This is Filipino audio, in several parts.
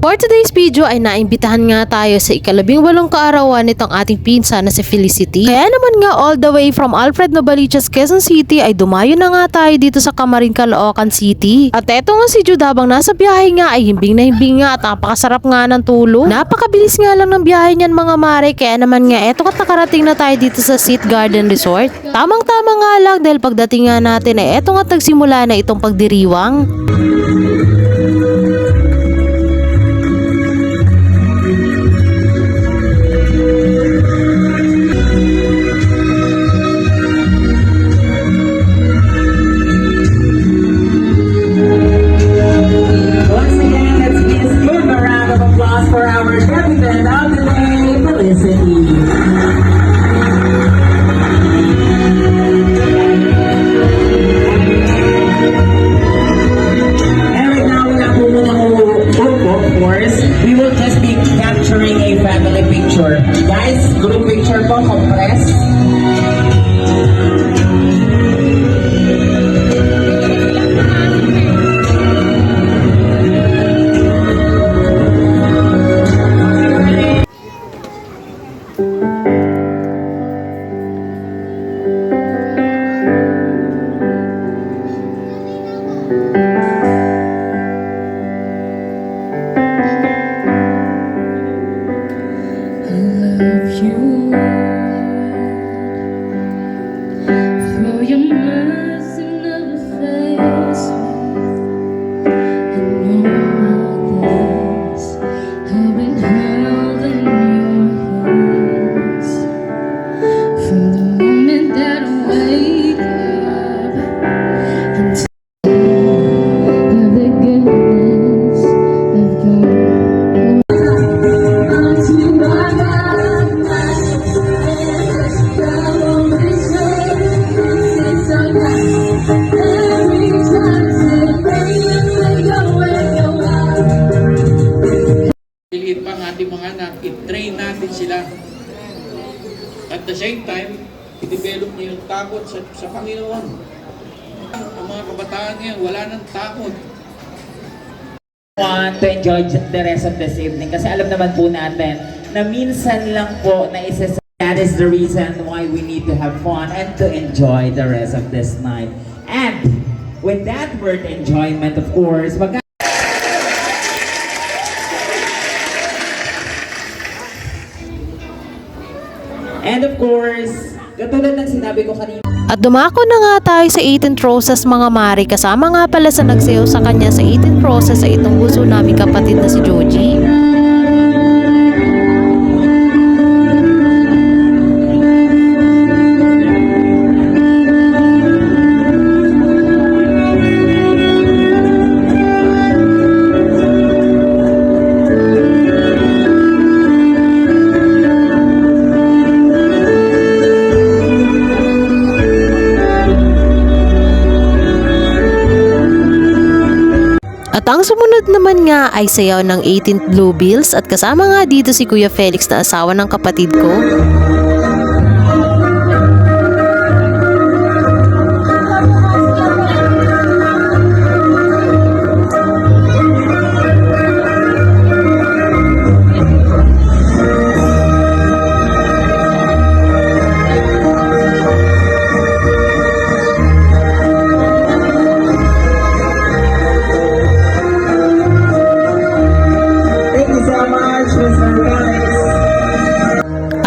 For today's video ay naimbitahan nga tayo sa ika-18 kaarawan nitong ating pinsan na si Felicity. Kaya naman nga all the way from Alfred Novaliches, Quezon City ay dumayo na nga tayo dito sa Camarin, Caloocan City. At eto nga si Jude habang nasa biyahe nga ay himbing na himbing nga at napakasarap nga ng tulog. Napakabilis nga lang ng biyahe niyan mga mare, kaya naman nga eto kat nakarating na tayo dito sa Seat Garden Resort. Tamang tama nga lang dahil pagdating nga natin ay eto nga tagsimula na itong pagdiriwang. For our president of the day, Felicity. And right now, wala po muna po, of course. We will just be capturing a family picture. Guys, group picture po, compress. Piliin pa ang ating mga anak, i-train natin sila. At the same time, i-develop niyo yung takot sa Panginoon. Ang mga kabataan ngayon, wala nang takot. Want to enjoy the rest of this evening kasi alam naman po natin na minsan lang po na isa. That is the reason why we need to have fun and to enjoy the rest of this night. And with that word enjoyment, of course, and of course, katulad ng sinabi ko kanina, At dumako na nga tayo sa 18th Roses mga mare, kasama nga pala sa nagsayaw sa kanya sa 18th Roses ay itong gusto naming kapatid na si Joji. At ang sumunod naman nga ay sayaw ng 18th Bluebills at kasama nga dito si Kuya Felix na asawa ng kapatid ko.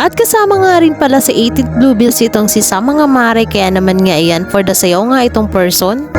At kasama nga rin pala sa 18th Bluebills itong si Sam mga mare, kaya naman nga iyan for the sayaw nga itong person.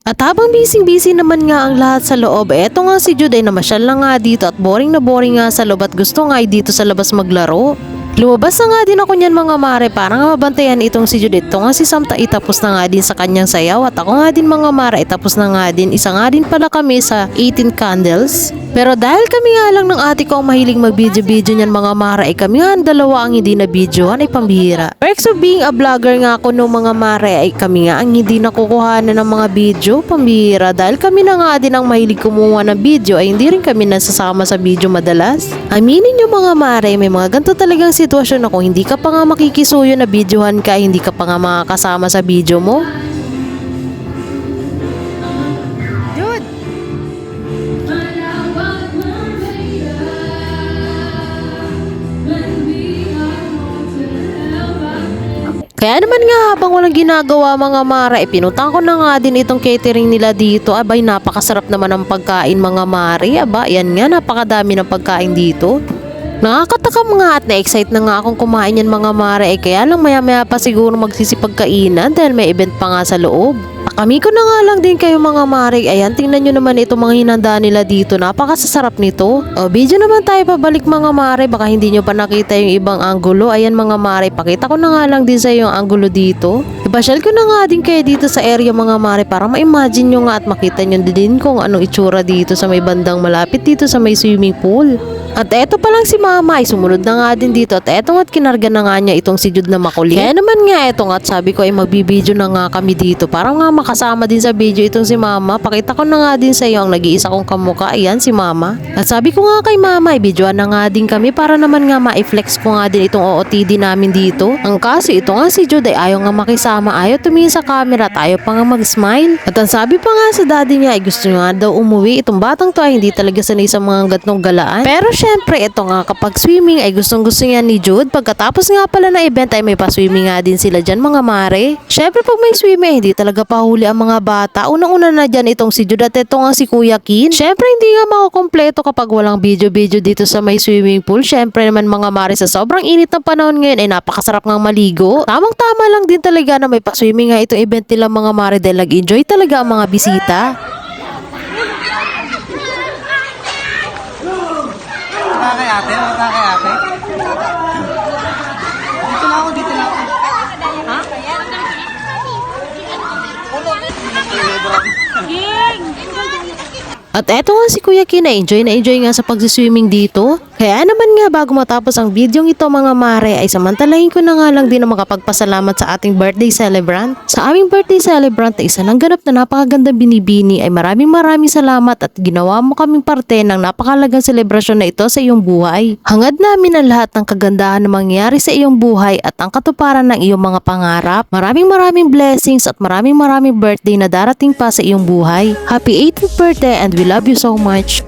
At habang busy-busy naman nga ang lahat sa loob, eto nga si Jude ay namasyal lang nga dito at boring na boring nga sa loob at gusto nga ay dito sa labas maglaro. Lumabas na nga din ako niyan mga mare para nga mabantayan itong si Judith. Ito nga si Samta itapos na nga din sa kanyang sayaw at ako nga din mga mare itapos na nga din. Isa nga din pala kami sa 18 Candles. Pero dahil kami nga lang ng ate ko ang mahilig mag-video-video niyan mga mare, ay kami nga ang dalawa ang hindi na videohan ay pambihira. Perks of being a vlogger nga ako no mga mare, ay kami nga ang hindi nakukuhanan ng mga video pambihira. Dahil kami na nga din ang mahilig kumuha ng video ay hindi rin kami nasasama sa video madalas. Aminin nyo mga mare, may mga ganito talagang sitwasyon ako, hindi ka pa nga makikisuyo na videohan ka, hindi ka pa nga makakasama sa video mo. Kaya naman nga habang walang ginagawa mga Mare, pinuntahan ko na nga din itong catering nila dito. Abay, napakasarap naman ng pagkain mga Mare. Aba, yan nga, napakadami ng pagkain dito. Nakakatakam nga at na-excite na nga akong kumain yan mga Mare. Kaya lang maya-maya pa siguro magsisipagkainan dahil may event pa nga sa loob. Kami ko na nga lang din kayo mga Mare. Ayan, tingnan nyo naman itong mga hinanda nila dito. Napakasasarap nito. O, video naman tayo pabalik mga Mare. Baka hindi nyo pa nakita yung ibang anggulo. Ayan mga Mare, pakita ko na nga lang din sa yung anggulo dito. Ibasyal ko na nga din kayo dito sa area mga Mare para ma-imagine nyo nga at makita nyo din kung anong itsura dito sa may bandang malapit dito sa may swimming pool. At eto pa lang si Mama ay sumunod na nga din dito at eto nga't kinarga na nga niya itong si Jude na makulit. Kaya naman nga eto nga't sabi ko ay magbibideo na nga kami dito para nga makasama din sa video itong si Mama. Pakita ko na nga din sa iyo ang nag-iisa kong kamukha. Ayan si Mama. At sabi ko nga kay Mama ay videoan na nga din kami para naman nga ma-flex ko nga din itong OOTD namin dito. Ang kaso ito nga si Jude ay ayaw nga makisama, ayaw tumingin sa camera at ayaw pa nga mag-smile. At ang sabi pa nga sa daddy niya ay gusto nga daw umuwi. Itong batang to ay hindi talaga sanay sa mga gatong galaan. Pero syempre ito nga kapag swimming ay gustong gusto niya ni Jude. Pagkatapos nga pala na event ay may pa-swimming nga din sila dyan mga Mare. Syempre pag may swimming hindi talaga pahuli ang mga bata. Unang-una na dyan itong si Jude at ito nga si Kuya Kin. Syempre hindi nga makukompleto kapag walang video-video dito sa may swimming pool. Syempre naman mga Mare sa sobrang init ng panahon ngayon ay napakasarap ng maligo. Tamang-tama lang din talaga na may pa-swimming nga itong event nila mga Mare dahil nag-enjoy talaga ang mga bisita. Kay ate, wala kay ate. Dito na ako, dito na ako. Ha? At eto nga si Kuya Kin na enjoy nga sa pagsiswimming dito. Kaya naman nga bago matapos ang video ito mga Mare ay samantalahin ko na nga lang din na makapagpasalamat sa ating birthday celebrant. Sa aming birthday celebrant na isa ng ganap na napakagandang binibini ay maraming salamat at ginawa mo kaming parte ng napakalagang selebrasyon na ito sa iyong buhay. Hangad namin ang lahat ng kagandahan na mangyayari sa iyong buhay at ang katuparan ng iyong mga pangarap. Maraming blessings at maraming birthday na darating pa sa iyong buhay. Happy 18th birthday and we love you so much.